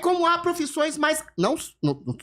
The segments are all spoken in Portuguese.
Como há profissões mais, não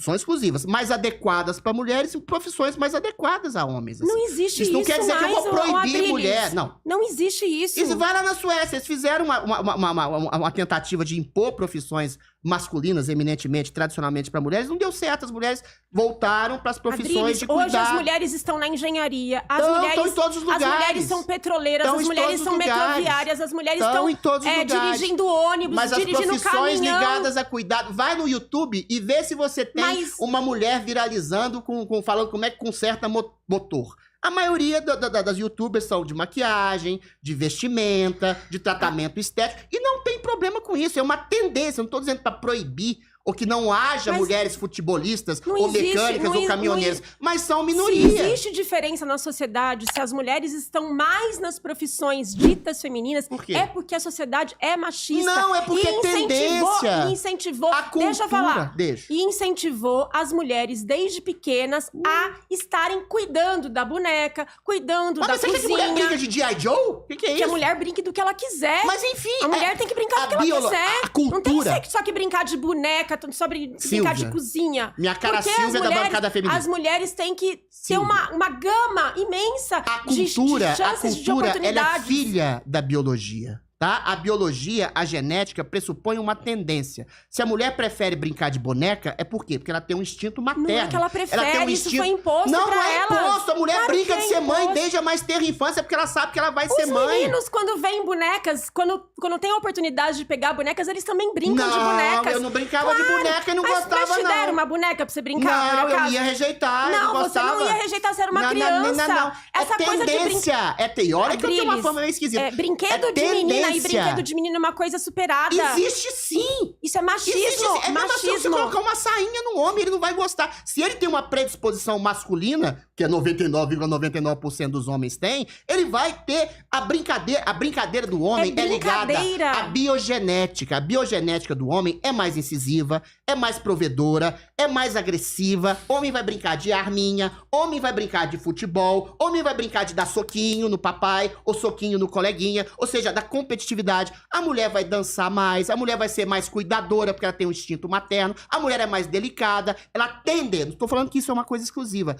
são exclusivas, mais adequadas para mulheres e profissões mais adequadas a homens. Assim. Não existe isso. Isso não quer dizer que eu vou proibir mulher, não. Não existe isso. Isso vai lá na Suécia, eles fizeram uma tentativa de impor profissões masculinas, eminentemente, tradicionalmente para mulheres, não deu certo. As mulheres voltaram para as profissões de cuidar. Hoje as mulheres estão na engenharia, estão em todos os lugares. As mulheres são petroleiras, as mulheres são metroviárias, as mulheres estão em todos os lugares. Dirigindo ônibus, mas dirigindo caminhão. Mas as profissões ligadas a cuidado, vai no YouTube e vê se você tem uma mulher viralizando, falando como é que conserta motor. A maioria das youtubers são de maquiagem, de vestimenta, de tratamento estético. E não tem problema com isso. É uma tendência. Eu não tô dizendo para proibir ou que não haja mulheres futebolistas, ou mecânicas, ou caminhoneiras. Mas são minoria. Se existe diferença na sociedade, se as mulheres estão mais nas profissões ditas femininas, por quê? É porque a sociedade é machista. Não, é porque é tendência. E incentivou, a cultura, deixa eu falar, e incentivou as mulheres desde pequenas a estarem cuidando da boneca, cuidando da cozinha. Mas você quer que mulher brinca de G.I. Joe? O que é isso? Que a mulher brinque do que ela quiser. Mas enfim... A mulher tem que brincar do que ela quiser. A cultura... Não tem que ser só que brincar de boneca, sobre brincar de cozinha. Minha cara Silvia da bancada feminina. As mulheres têm que ter uma gama imensa de chances de oportunidades. Ela é filha da biologia. Tá? A biologia, a genética, pressupõe uma tendência. Se a mulher prefere brincar de boneca, é por quê? Porque ela tem um instinto materno. Não é que ela prefere, ela tem um instinto... isso foi imposto pra ela. Não é imposto, a mulher claro brinca de ser mãe imposto. desde a mais tenra infância, porque ela sabe que ela vai ser mãe. Os meninos, quando veem bonecas, quando tem a oportunidade de pegar bonecas, eles também brincam de bonecas. Não, eu não brincava de boneca e não gostava, mas te deram uma boneca pra você brincar, não, eu ia rejeitar, eu não gostava. Não, você não ia rejeitar, você era uma criança. Não. Essa é coisa tendência, de teórica, eu tenho uma forma meio esquisita. Brinquedo de menina e brinquedo de menino é uma coisa superada. Existe sim. Isso é machismo. É machismo. Se você colocar uma sainha no homem, ele não vai gostar. Se ele tem uma predisposição masculina, que é 99,99% dos homens têm, ele vai ter a brincadeira do homem é ligada à biogenética. A biogenética do homem é mais incisiva, é mais provedora, é mais agressiva. Homem vai brincar de arminha, homem vai brincar de futebol, homem vai brincar de dar soquinho no papai ou soquinho no coleguinha, ou seja, da competitividade. A mulher vai dançar mais, a mulher vai ser mais cuidadora porque ela tem um instinto materno, a mulher é mais delicada, ela tende, não estou falando que isso é uma coisa exclusiva,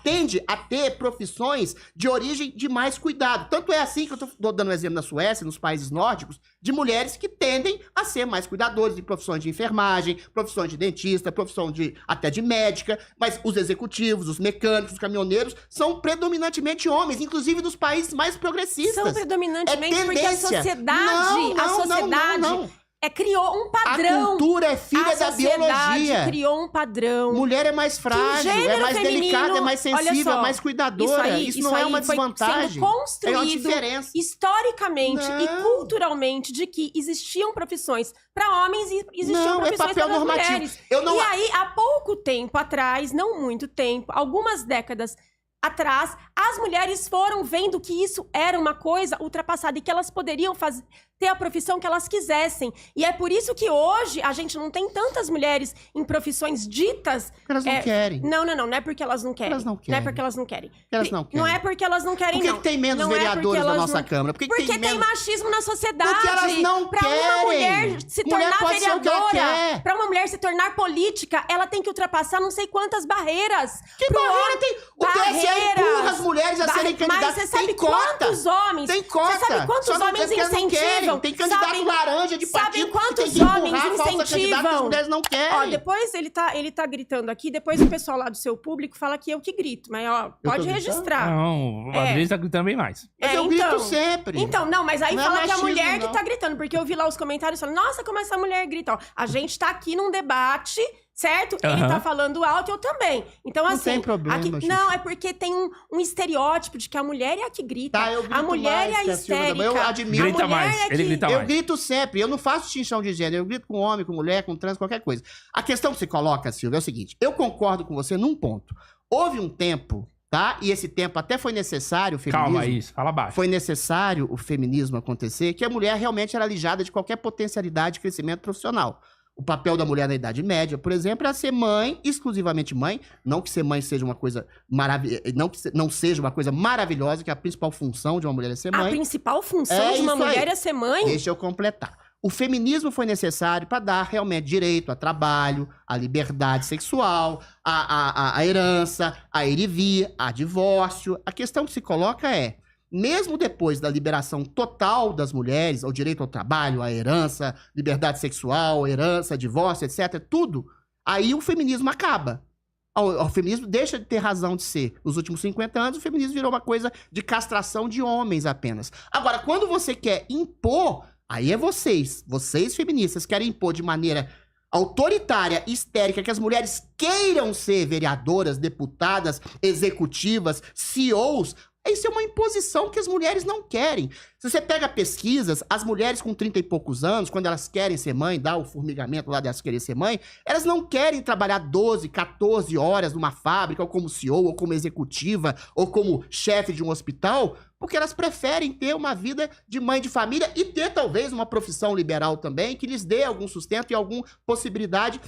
tende a ter profissões de origem de mais cuidado. Tanto é assim que eu estou dando um exemplo na Suécia, nos países nórdicos, de mulheres que tendem a ser mais cuidadores de profissões de enfermagem, profissões de dentista, profissão até de médica, mas os executivos, os mecânicos, os caminhoneiros são predominantemente homens, inclusive nos países mais progressistas. São predominantemente porque a sociedade, criou um padrão. A cultura é filha da biologia. Criou um padrão. Mulher é mais frágil, é mais delicada, é mais sensível, é mais cuidadora. Isso não é uma desvantagem. Foi construído é uma diferença. Historicamente e culturalmente de que existiam profissões para homens e existiam profissões para mulheres. E aí, há pouco tempo atrás, não muito tempo, algumas décadas atrás, as mulheres foram vendo que isso era uma coisa ultrapassada e que elas poderiam ter a profissão que elas quisessem. E é por isso que hoje a gente não tem tantas mulheres em profissões ditas... Elas não querem. Não é porque elas não querem. Elas não querem. Não é porque elas não querem. Elas não querem. Não é porque elas não querem, não. Por que tem menos vereadores na nossa Câmara? Porque tem machismo na sociedade. Porque elas não querem. Pra uma mulher se tornar vereadora, pra uma mulher se tornar política, ela tem que ultrapassar não sei quantas barreiras. Que barreira tem? O TSE empurra as mulheres a serem candidatas. Mas você sabe quantos homens... Tem cota. Você sabe quantos homens incentivam? Tem candidato laranja de partido. Sabe quantos homens incentivam? As mulheres não querem. Ó, depois ele tá gritando aqui, depois o pessoal lá do seu público fala que eu que grito. Mas, ó, pode registrar. Não, às vezes tá gritando bem mais. Mas eu grito sempre. Então, não, mas aí não fala é que a machismo, mulher não. que tá gritando. Porque eu vi lá os comentários falando, nossa, como essa mulher grita. Ó, a gente tá aqui num debate... Certo? Ele tá falando alto, eu também. Então, assim... Não tem problema, aqui, não, é porque tem um estereótipo de que a mulher é a que grita. Tá, eu grito a mulher mais é a histérica. Eu admiro. Grita mais, ele grita mais. Eu grito sempre. Eu não faço distinção de gênero. Eu grito com homem, com mulher, com trans, qualquer coisa. A questão que você coloca, Silvia, é o seguinte. Eu concordo com você num ponto. Houve um tempo... Tá? E esse tempo até foi necessário o feminismo. Calma, isso. Fala baixo. Foi necessário o feminismo acontecer, que a mulher realmente era alijada de qualquer potencialidade de crescimento profissional. O papel da mulher na Idade Média, por exemplo, era ser mãe, exclusivamente mãe. Não que ser mãe seja uma coisa maravilhosa, não seja uma coisa maravilhosa, que a principal função de uma mulher é ser mãe. A principal função de uma mulher é ser mãe? Deixa eu completar. O feminismo foi necessário para dar realmente direito a trabalho, a liberdade sexual, a herança, a ir e vir, a divórcio. A questão que se coloca é, mesmo depois da liberação total das mulheres, o direito ao trabalho, a herança, liberdade sexual, herança, divórcio, etc., tudo, aí o feminismo acaba. O feminismo deixa de ter razão de ser. Nos últimos 50 anos, o feminismo virou uma coisa de castração de homens apenas. Agora, quando você quer impor, aí é vocês feministas, querem impor de maneira autoritária, histérica, que as mulheres queiram ser vereadoras, deputadas, executivas, CEOs. Isso é uma imposição que as mulheres não querem. Se você pega pesquisas, as mulheres com 30 e poucos anos, quando elas querem ser mãe, dá o formigamento lá delas querer ser mãe, elas não querem trabalhar 12, 14 horas numa fábrica, ou como CEO, ou como executiva, ou como chefe de um hospital, porque elas preferem ter uma vida de mãe de família e ter talvez uma profissão liberal também, que lhes dê algum sustento e alguma possibilidade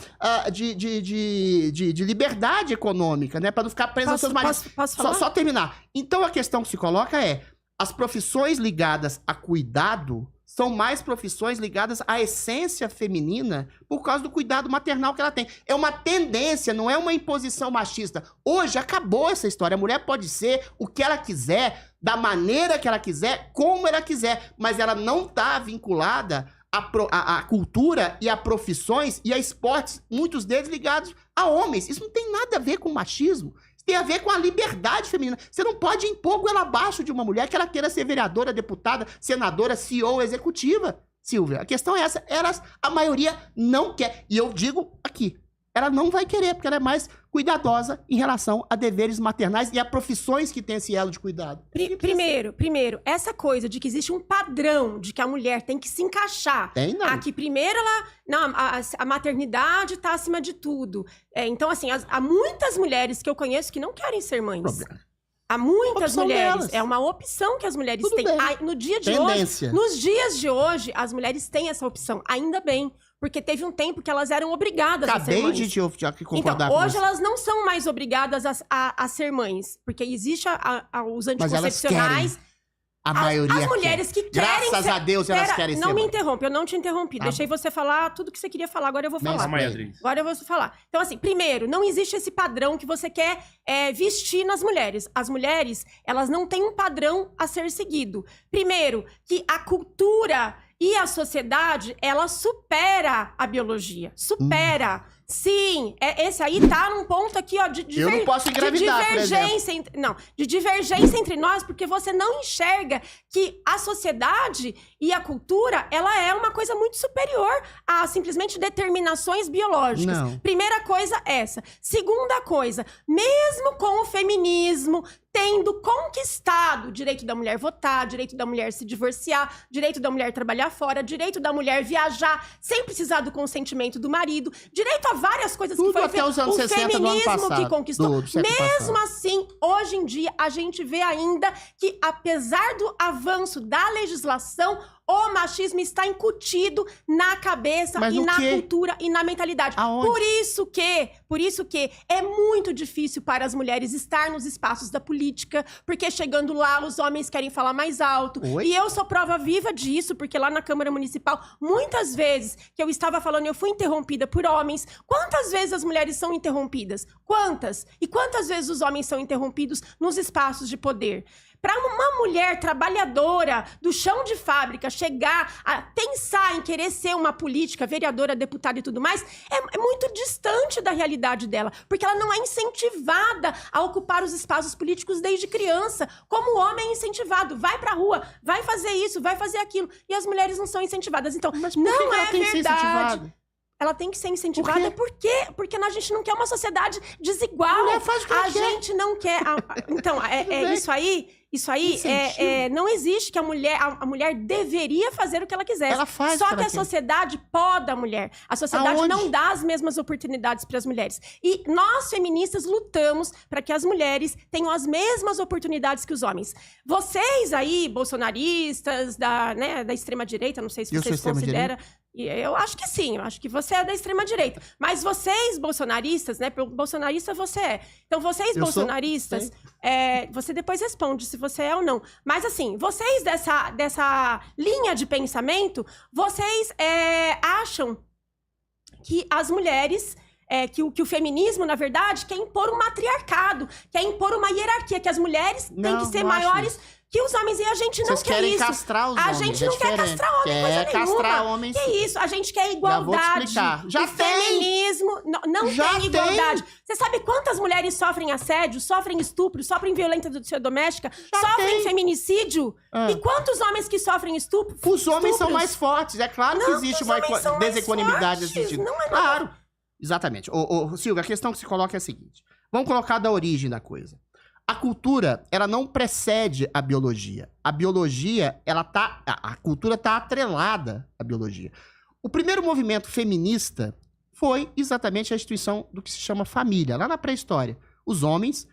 de liberdade econômica, né? Para não ficar preso aos seus maridos. Posso falar? Só terminar. Então a questão que se coloca é, as profissões ligadas a cuidado são mais profissões ligadas à essência feminina por causa do cuidado maternal que ela tem. É uma tendência, não é uma imposição machista. Hoje acabou essa história. A mulher pode ser o que ela quiser, da maneira que ela quiser, como ela quiser, mas ela não está vinculada à cultura e a profissões e a esportes, muitos deles ligados a homens. Isso não tem nada a ver com machismo. Tem a ver com a liberdade feminina. Você não pode impor goela abaixo de uma mulher que ela queira ser vereadora, deputada, senadora, CEO, executiva, Silvia. A questão é essa. A maioria não quer. E eu digo aqui, ela não vai querer, porque ela é mais cuidadosa em relação a deveres maternais e a profissões que têm esse elo de cuidado. Primeiro, essa coisa de que existe um padrão de que a mulher tem que se encaixar. Tem, não. Aqui, primeiro, a maternidade tá acima de tudo. Então, assim, há muitas mulheres que eu conheço que não querem ser mães. Problema. Há muitas Opção mulheres. delas. É uma opção que as mulheres Tudo têm. bem. No dia de Tendência. hoje, nos dias de hoje, as mulheres têm essa opção. Ainda bem. Porque teve um tempo que elas eram obrigadas a ser Acabei mães. de concordar então, com hoje você. elas não são mais obrigadas a ser mães. Porque existe os Mas elas anticoncepcionais. querem. A maioria As mulheres que querem Graças a Deus elas querem ser Não me mãe. interrompe, eu não te interrompi. Tá Deixei bom. você falar tudo que você queria falar, agora eu vou falar. Calma aí, Adriles. Agora eu vou falar. Então, assim, primeiro, não existe esse padrão que você quer vestir nas mulheres. As mulheres, elas não têm um padrão a ser seguido. Primeiro, que a cultura e a sociedade, ela supera a biologia. Supera. Sim, esse aí tá num ponto aqui, ó, Eu não posso engravidar, por exemplo. de divergência entre nós, porque você não enxerga que a sociedade e a cultura, ela é uma coisa muito superior a simplesmente determinações biológicas. Não. Primeira coisa, essa. Segunda coisa, mesmo com o feminismo tendo conquistado o direito da mulher votar, direito da mulher se divorciar, direito da mulher trabalhar fora, direito da mulher viajar sem precisar do consentimento do marido, direito a várias coisas Tudo que foi até os anos o 60 do ano feminismo passado, que conquistou. do século Mesmo passado. assim, hoje em dia, a gente vê ainda que, apesar do avanço da legislação, o machismo está incutido na cabeça Mas e no na quê? cultura e na mentalidade. Aonde? Por isso que é muito difícil para as mulheres estar nos espaços da política, porque chegando lá, os homens querem falar mais alto. Oi? E eu sou prova viva disso, porque lá na Câmara Municipal, muitas vezes que eu estava falando, eu fui interrompida por homens. Quantas vezes as mulheres são interrompidas? Quantas? E quantas vezes os homens são interrompidos nos espaços de poder? Para uma mulher trabalhadora do chão de fábrica chegar a pensar em querer ser uma política, vereadora, deputada e tudo mais, é muito distante da realidade dela, porque ela não é incentivada a ocupar os espaços políticos desde criança, como o homem é incentivado. Vai pra rua, vai fazer isso, vai fazer aquilo. E as mulheres não são incentivadas. Então, Mas por não que ela é tem que ser verdade. incentivada? Ela tem que ser incentivada porque a gente não quer uma sociedade desigual. A mulher faz o que ela A quer. gente não quer. Então, bem. isso aí não existe que a mulher deveria fazer o que ela quiser. Ela faz Só o que que ela a quer. sociedade poda a mulher. A sociedade Aonde? não dá as mesmas oportunidades para as mulheres. E nós, feministas, lutamos para que as mulheres tenham as mesmas oportunidades que os homens. Vocês aí, bolsonaristas, da extrema-direita, não sei se Eu sou vocês consideram. E eu acho que sim, eu acho que você é da extrema-direita. Mas vocês, bolsonaristas, né? Bolsonarista você é. Então, vocês, bolsonaristas, você depois responde se você é ou não. Mas, assim, vocês dessa linha de pensamento, vocês acham que as mulheres... que o feminismo, na verdade, quer impor um matriarcado, quer impor uma hierarquia, que as mulheres têm que ser maiores que os homens. E a gente não quer isso. Castrar os homens. A gente não quer castrar homem, coisa nenhuma. Castrar homens. Que isso? A gente quer igualdade. Já tem. Feminismo não tem igualdade. Você sabe quantas mulheres sofrem assédio, sofrem estupro, sofrem violência doméstica, sofrem feminicídio? E quantos homens que sofrem estupro? Os homens são mais fortes. É claro que existe uma desequanimidade nesse sentido. Não é claro. Exatamente. Silvia, a questão que se coloca é a seguinte. Vamos colocar da origem da coisa. A cultura, ela não precede a biologia. A biologia, a cultura tá atrelada à biologia. O primeiro movimento feminista foi exatamente a instituição do que se chama família, lá na pré-história. Os homens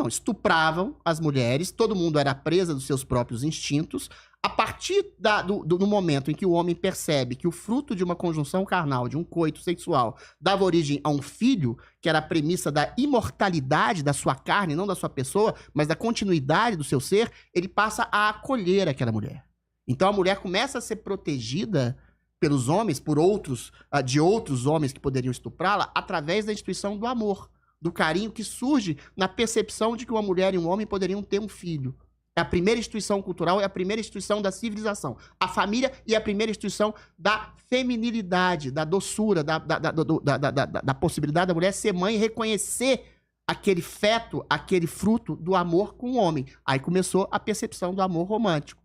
estupravam as mulheres, todo mundo era presa dos seus próprios instintos. A partir do momento em que o homem percebe que o fruto de uma conjunção carnal, de um coito sexual, dava origem a um filho, que era a premissa da imortalidade da sua carne, não da sua pessoa, mas da continuidade do seu ser, ele passa a acolher aquela mulher. Então a mulher começa a ser protegida pelos homens, de outros homens que poderiam estuprá-la, através da instituição do amor, do carinho que surge na percepção de que uma mulher e um homem poderiam ter um filho. É a primeira instituição cultural, é a primeira instituição da civilização. A família é a primeira instituição da feminilidade, da doçura, da possibilidade da mulher ser mãe e reconhecer aquele feto, aquele fruto do amor com o homem. Aí começou a percepção do amor romântico.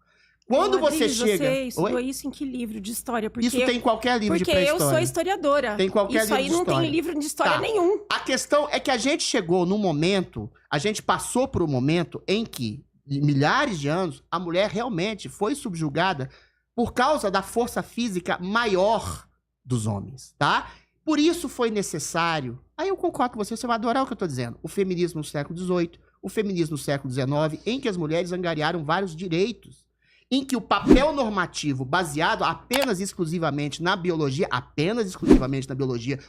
Quando você chega... Você estudou isso em que livro de história? Isso tem em qualquer livro de pré-história. Porque eu sou historiadora. Tem qualquer livro de história. Isso aí não tem livro de história nenhum. A questão é que a gente chegou num momento, a gente passou por um momento em que, milhares de anos, a mulher realmente foi subjugada por causa da força física maior dos homens, tá? Por isso foi necessário... Aí eu concordo com você vai adorar o que eu tô dizendo. O feminismo no século XVIII, o feminismo no século XIX, em que as mulheres angariaram vários direitos, em que o papel normativo baseado apenas exclusivamente na biologia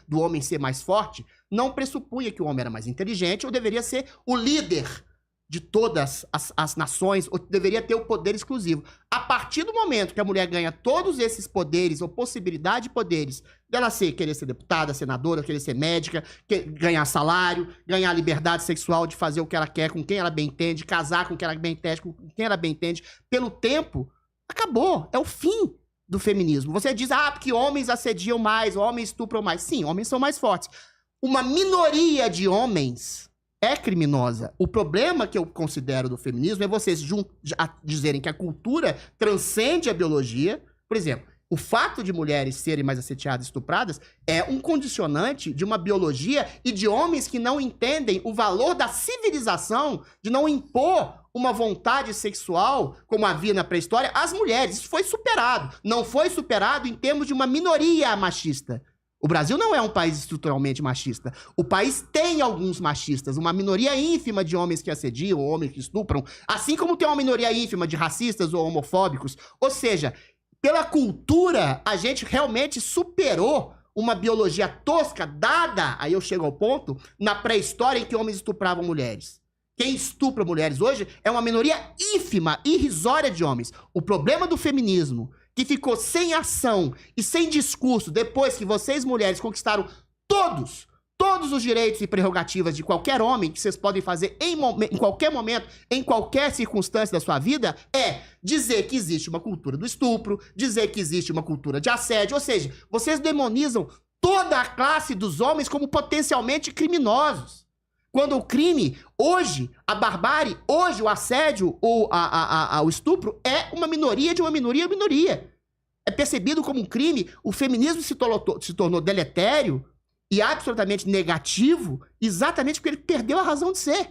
do homem ser mais forte, não pressupunha que o homem era mais inteligente ou deveria ser o líder de todas as nações, ou deveria ter o poder exclusivo. A partir do momento que a mulher ganha todos esses poderes, ou possibilidade de poderes, dela querer ser deputada, senadora, querer ser médica, ganhar salário, ganhar liberdade sexual de fazer o que ela quer, com quem ela bem entende, casar com quem ela bem entende, com quem ela bem entende, pelo tempo, acabou. É o fim do feminismo. Você diz, porque homens assediam mais, homens estupram mais. Sim, homens são mais fortes. Uma minoria de homens é criminosa. O problema que eu considero do feminismo é vocês dizerem que a cultura transcende a biologia. Por exemplo, o fato de mulheres serem mais assediadas e estupradas é um condicionante de uma biologia e de homens que não entendem o valor da civilização, de não impor uma vontade sexual, como havia na pré-história, às mulheres. Isso foi superado. Não foi superado em termos de uma minoria machista. O Brasil não é um país estruturalmente machista. O país tem alguns machistas, uma minoria ínfima de homens que assediam, homens que estupram, assim como tem uma minoria ínfima de racistas ou homofóbicos. Ou seja, pela cultura, a gente realmente superou uma biologia tosca dada, aí eu chego ao ponto, na pré-história em que homens estupravam mulheres. Quem estupra mulheres hoje é uma minoria ínfima, irrisória de homens. O problema do feminismo, que ficou sem ação e sem discurso depois que vocês, mulheres, conquistaram todos os direitos e prerrogativas de qualquer homem que vocês podem fazer em qualquer momento, em qualquer circunstância da sua vida, é dizer que existe uma cultura do estupro, dizer que existe uma cultura de assédio, ou seja, vocês demonizam toda a classe dos homens como potencialmente criminosos. Quando o crime, hoje, a barbárie, hoje o assédio ou o estupro é uma minoria de uma minoria. É percebido como um crime. O feminismo se tornou deletério e absolutamente negativo exatamente porque ele perdeu a razão de ser.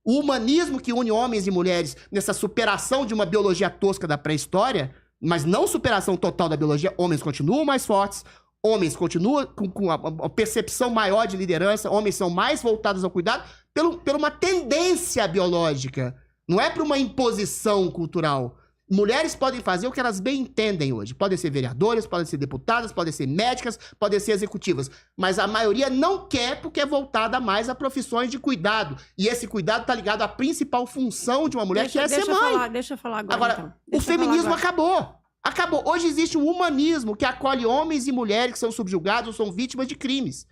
O humanismo que une homens e mulheres nessa superação de uma biologia tosca da pré-história, mas não superação total da biologia, homens continuam mais fortes, homens continuam com a percepção maior de liderança, homens são mais voltados ao cuidado por uma tendência biológica. Não é por uma imposição cultural. Mulheres podem fazer o que elas bem entendem hoje. Podem ser vereadoras, podem ser deputadas, podem ser médicas, podem ser executivas. Mas a maioria não quer porque é voltada mais a profissões de cuidado. E esse cuidado tá ligado à principal função de uma mulher, que é ser mãe. Deixa eu falar agora então. O feminismo acabou. Acabou. Hoje existe um humanismo que acolhe homens e mulheres que são subjugados ou são vítimas de crimes.